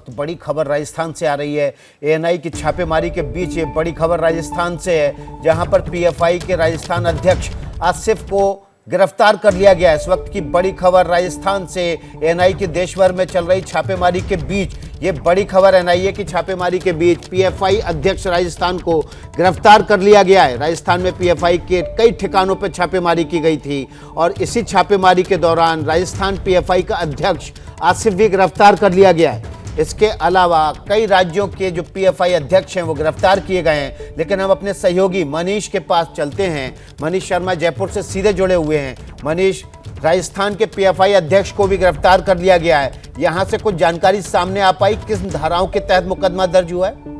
वक्त बड़ी खबर राजस्थान से आ रही है। एएनआई की छापेमारी के बीच ये बड़ी खबर राजस्थान से है, जहां पर पीएफआई के राजस्थान अध्यक्ष आसिफ को गिरफ्तार कर लिया गया है। इस वक्त की बड़ी खबर राजस्थान से, एएनआई की देश भर में चल रही छापेमारी के बीच ये बड़ी खबर एनआईए की छापेमारी के बीच पीएफआई अध्यक्ष राजस्थान को गिरफ्तार कर लिया गया है। राजस्थान में पीएफआई के कई ठिकानों पर छापेमारी की गई थी और इसी छापेमारी के दौरान राजस्थान पीएफआई का अध्यक्ष आसिफ भी गिरफ्तार कर लिया गया है। इसके अलावा कई राज्यों के जो पीएफआई अध्यक्ष हैं वो गिरफ्तार किए गए हैं। लेकिन हम अपने सहयोगी मनीष के पास चलते हैं। मनीष शर्मा जयपुर से सीधे जुड़े हुए हैं। मनीष, राजस्थान के पीएफआई अध्यक्ष को भी गिरफ्तार कर लिया गया है, यहां से कुछ जानकारी सामने आ पाई? किस धाराओं के तहत मुकदमा दर्ज हुआ है?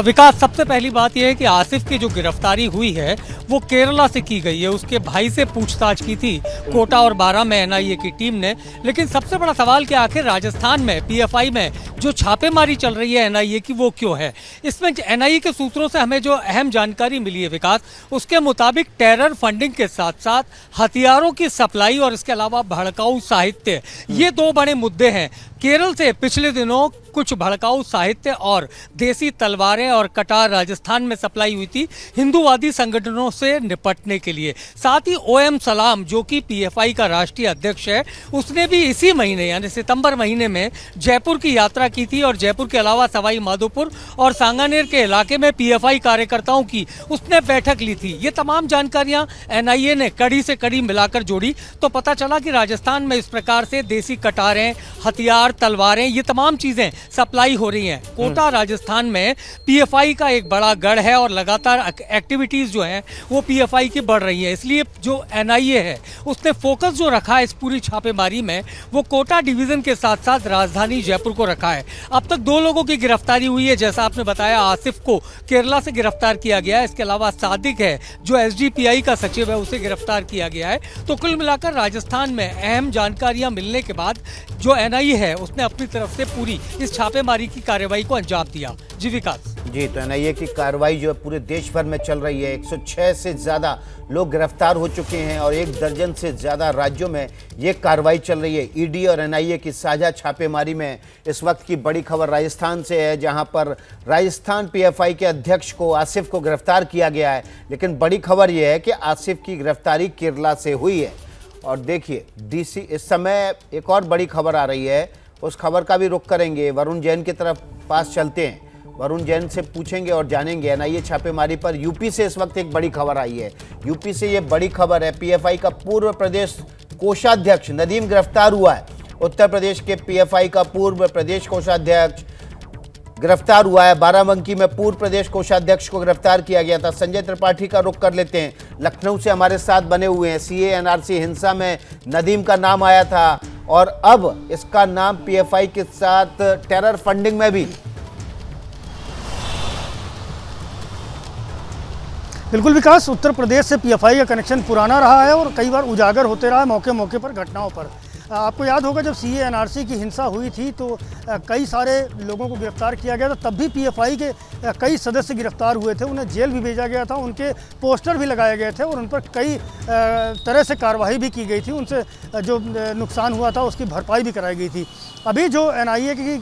विकास, सबसे पहली बात यह है कि आसिफ की जो गिरफ्तारी हुई है वो केरला से की गई है। उसके भाई से पूछताछ की थी कोटा और बारां में एनआईए की टीम ने। लेकिन सबसे बड़ा सवाल कि आखिर राजस्थान में पीएफआई में जो छापेमारी चल रही है एनआईए की, वो क्यों है? इसमें एनआईए के सूत्रों से हमें जो अहम जानकारी मिली है विकास, उसके मुताबिक टेरर फंडिंग के साथ साथ हथियारों की सप्लाई और इसके अलावा भड़काऊ साहित्य, ये दो बड़े मुद्दे हैं। केरल से पिछले दिनों कुछ भड़काऊ साहित्य और देसी तलवारें और कटार राजस्थान में सप्लाई हुई थी हिंदूवादी संगठनों से निपटने के लिए। साथ ही ओएम सलाम, जो कि पीएफआई का राष्ट्रीय अध्यक्ष है, उसने भी इसी महीने यानी सितंबर महीने में जयपुर की यात्रा की थी और जयपुर के अलावा सवाई माधोपुर और सांगानेर के इलाके में पीएफआई कार्यकर्ताओं की उसने बैठक ली थी। ये तमाम जानकारियां एनआईए ने कड़ी से कड़ी मिलाकर जोड़ी तो पता चला कि राजस्थान में इस प्रकार से देसी कटारें, हथियार, तलवारें, ये तमाम चीजें सप्लाई हो रही हैं। कोटा राजस्थान में पीएफआई का एक बड़ा गढ़ है और लगातार एक्टिविटीज जो हैं वो पीएफआई की बढ़ रही है। इसलिए जो एनआईए है उसने फोकस जो रखा है इस पूरी छापेमारी में, वो कोटा डिवीजन के साथ साथ राजधानी जयपुर को रखा है। अब तक 2 लोगों की गिरफ्तारी हुई है, जैसा आपने बताया। आसिफ को केरला से गिरफ्तार किया गया है। इसके अलावा सादिक है जो एसडीपीआई का सचिव है, उसे गिरफ्तार किया गया है। तो कुल मिलाकर राजस्थान में अहम जानकारियां मिलने के बाद जो एनआईए है उसने अपनी तरफ से पूरी इस छापेमारी की कार्रवाई को अंजाम दिया। जी विकास। जी, तो एनआईए की कार्रवाई जो है पूरे देश भर में चल रही है। 106 से ज़्यादा लोग गिरफ्तार हो चुके हैं और 1 दर्जन से ज़्यादा राज्यों में ये कार्रवाई चल रही है। ईडी और एनआईए की साझा छापेमारी में इस वक्त की बड़ी खबर राजस्थान से है, जहां पर राजस्थान पीएफआई के अध्यक्ष को, आसिफ को गिरफ्तार किया गया है। लेकिन बड़ी खबर यह है कि आसिफ की गिरफ्तारी केरला से हुई है। और देखिए डीसी, इस समय एक और बड़ी खबर आ रही है, उस खबर का भी रुख करेंगे। वरुण जैन की तरफ पास चलते हैं। वरुण जैन से पूछेंगे और जानेंगे एनआईए छापेमारी पर। यूपी से इस वक्त एक बड़ी खबर आई है। यूपी से ये बड़ी खबर है, पीएफआई का पूर्व प्रदेश कोषाध्यक्ष नदीम गिरफ्तार हुआ है। उत्तर प्रदेश के पीएफआई का पूर्व प्रदेश कोषाध्यक्ष गिरफ्तार हुआ है। बाराबंकी में पूर्व प्रदेश कोषाध्यक्ष को गिरफ्तार किया गया था। संजय त्रिपाठी का रुख कर लेते हैं, लखनऊ से हमारे साथ बने हुए हैं। सीए एनआरसी हिंसा में नदीम का नाम आया था और अब इसका नाम पीएफआई के साथ टेरर फंडिंग में भी। बिल्कुल विकास, उत्तर प्रदेश से पीएफआई का कनेक्शन पुराना रहा है और कई बार उजागर होते रहा है मौके मौके पर, घटनाओं पर। आपको याद होगा जब सीए एनआरसी की हिंसा हुई थी तो कई सारे लोगों को गिरफ्तार किया गया था। तब भी पीएफआई के कई सदस्य गिरफ्तार हुए थे, उन्हें जेल भी भेजा गया था, उनके पोस्टर भी लगाए गए थे और उन पर कई तरह से कार्रवाई भी की गई थी। उनसे जो नुकसान हुआ था उसकी भरपाई भी कराई गई थी। अभी जो एनआईए की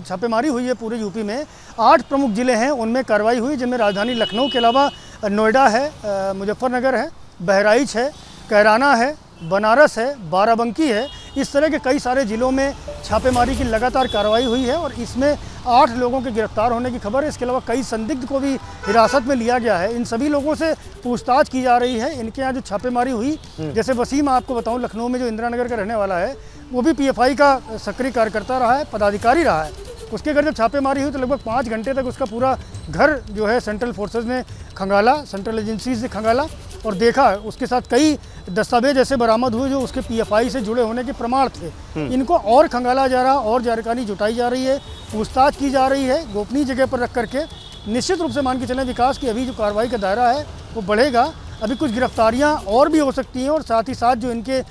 छापेमारी हुई है पूरे यूपी में, 8 प्रमुख जिले हैं उनमें कार्रवाई हुई, जिनमें राजधानी लखनऊ के अलावा नोएडा है, मुजफ्फरनगर है, बहराइच है, कैराना है, बनारस है, बाराबंकी है। इस तरह के कई सारे जिलों में छापेमारी की लगातार कार्रवाई हुई है और इसमें 8 लोगों के गिरफ्तार होने की खबर है। इसके अलावा कई संदिग्ध को भी हिरासत में लिया गया है। इन सभी लोगों से पूछताछ की जा रही है। इनके यहाँ जो छापेमारी हुई, जैसे वसीम आपको बताऊं, लखनऊ में जो इंदिरा नगर का रहने वाला है, वो भी पीएफआई का सक्रिय कार्यकर्ता रहा है, पदाधिकारी रहा है। उसके घर जब छापेमारी हुई तो लगभग 5 घंटे तक उसका पूरा घर जो है सेंट्रल फोर्सेज ने खंगाला, सेंट्रल एजेंसीज ने खंगाला और देखा। उसके साथ कई दस्तावेज ऐसे बरामद हुए जो उसके पीएफआई से जुड़े होने के प्रमाण थे। इनको और खंगाला जा रहा, और जानकारी जुटाई जा रही है, पूछताछ की जा रही है गोपनीय जगह पर रख करके। निश्चित रूप से मान के चलें विकास की अभी जो कार्रवाई का दायरा है वो बढ़ेगा। अभी कुछ गिरफ्तारियां और भी हो सकती हैं और साथ ही साथ जो इनके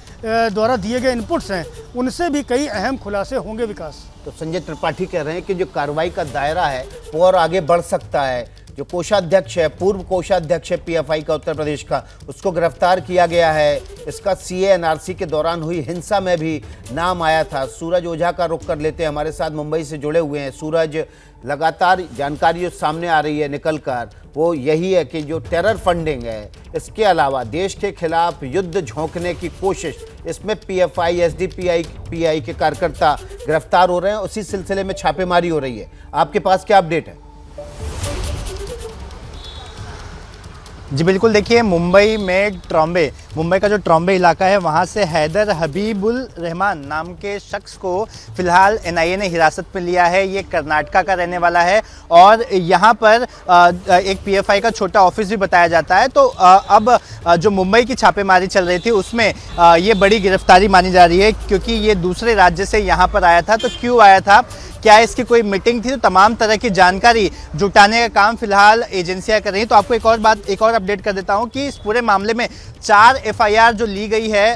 द्वारा दिए गए इनपुट्स हैं उनसे भी कई अहम खुलासे होंगे विकास। तो संजय त्रिपाठी कह रहे हैं कि जो कार्रवाई का दायरा है वो और आगे बढ़ सकता है। जो कोषाध्यक्ष है, पूर्व कोषाध्यक्ष है पीएफआई का उत्तर प्रदेश का, उसको गिरफ्तार किया गया है। इसका सीए एनआरसी के दौरान हुई हिंसा में भी नाम आया था। सूरज ओझा का रुख कर लेते हैं, हमारे साथ मुंबई से जुड़े हुए हैं। सूरज, लगातार जानकारी जो सामने आ रही है निकल कर वो यही है कि जो टेरर फंडिंग है, इसके अलावा देश के खिलाफ युद्ध झोंकने की कोशिश, इसमें पीएफआई, एसडीपीआई के कार्यकर्ता गिरफ्तार हो रहे हैं। उसी सिलसिले में छापेमारी हो रही है। आपके पास क्या अपडेट है? जी बिल्कुल, देखिए मुंबई में मुंबई का जो ट्रॉम्बे इलाका है वहाँ से हैदर हबीबुल रहमान नाम के शख्स को फिलहाल एनआईए ने हिरासत में लिया है। ये कर्नाटका का रहने वाला है और यहाँ पर एक पीएफआई का छोटा ऑफिस भी बताया जाता है। तो अब जो मुंबई की छापेमारी चल रही थी उसमें ये बड़ी गिरफ्तारी मानी जा रही है, क्योंकि ये दूसरे राज्य से यहाँ पर आया था। तो क्यों आया था, क्या इसकी कोई मीटिंग थी, तो तमाम तरह की जानकारी जुटाने का काम फिलहाल एजेंसियां कर रही हैं। तो आपको एक और अपडेट कर देता हूं कि इस पूरे मामले में 4 एफआईआर जो ली गई है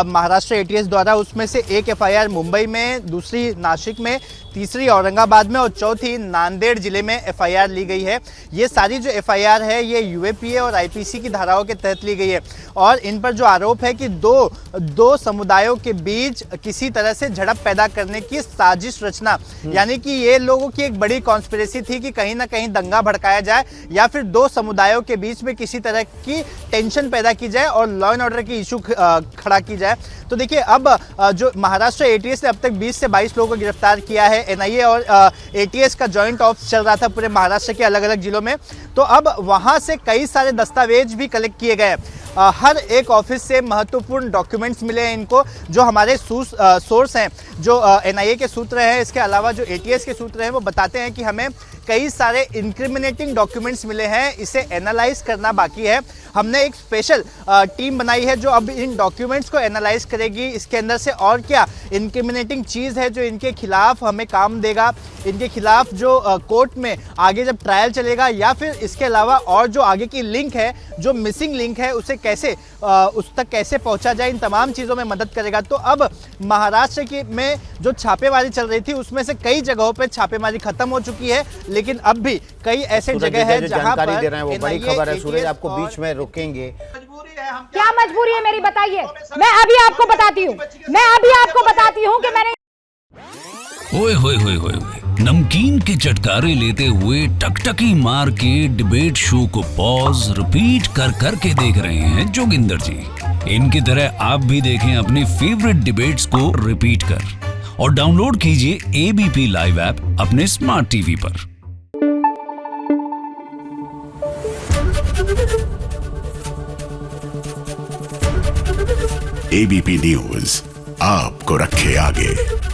महाराष्ट्र एटीएस द्वारा, उसमें से एक एफआईआर मुंबई में, दूसरी नासिक में, तीसरी औरंगाबाद में और चौथी नांदेड़ जिले में एफआईआर ली गई है। ये सारी जो एफआईआर है ये यूएपीए और आईपीसी की धाराओं के तहत ली गई है और इन पर जो आरोप है कि दो समुदायों के बीच किसी तरह से झड़प पैदा करने की साजिश रचना, यानी कि ये लोगों की एक बड़ी कॉन्स्पिरेसी थी कि कहीं ना कहीं दंगा भड़काया जाए या फिर दो समुदायों के बीच में किसी तरह की टेंशन पैदा की जाए और लॉ एंड ऑर्डर की इशू खड़ा की जाए। तो देखिए अब जो महाराष्ट्र एटीएस ने अब तक 20 से 22 लोगों को गिरफ्तार किया है। एनआईए और एटीएस का जॉइंट ऑप्स चल रहा था पूरे महाराष्ट्र के अलग अलग जिलों में। तो अब वहां से कई सारे दस्तावेज भी कलेक्ट किए गए। हर एक ऑफिस से महत्वपूर्ण डॉक्यूमेंट्स मिले हैं इनको, जो हमारे सोर्स हैं, जो एनआईए के सूत्र हैं, इसके अलावा जो एटीएस के सूत्र हैं, वो बताते हैं कि हमें कई सारे इंक्रिमिनेटिंग डॉक्यूमेंट्स मिले हैं। इसे एनालाइज करना बाकी है। हमने एक स्पेशल टीम बनाई है जो अब इन डॉक्यूमेंट्स को एनालाइज करेगी। इसके अंदर से और क्या इंक्रिमिनेटिंग चीज़ है जो इनके खिलाफ हमें काम देगा, इनके खिलाफ जो कोर्ट में आगे जब ट्रायल चलेगा, या फिर इसके अलावा और जो आगे की लिंक है, जो मिसिंग लिंक है, उसे कैसे उस तक कैसे पहुंचा जाए, इन तमाम चीज़ों में मदद करेगा। तो अब महाराष्ट्र की में जो छापेमारी चल रही थी उसमें से कई जगहों पर छापेमारी खत्म हो चुकी है, लेकिन अब भी कई ऐसे जगह है जहां पर दे रहे हैं वो बड़ी खबर है। सूरज, आपको बीच में रोकेंगे। क्या मजबूरी है मेरी, बताइए। मैं अभी आपको बताती हूँ कि मैंने ओए होए होए होए, नमकीन के चटकारे लेते हुए टकटकी मार के डिबेट शो को पॉज रिपीट कर करके देख रहे हैं जोगिंदर जी। इनकी तरह आप भी देखें अपनी फेवरेट डिबेट्स को रिपीट कर और डाउनलोड कीजिए एबीपी लाइव ऐप अपने स्मार्ट टीवी पर। एबीपी न्यूज आपको रखे आगे।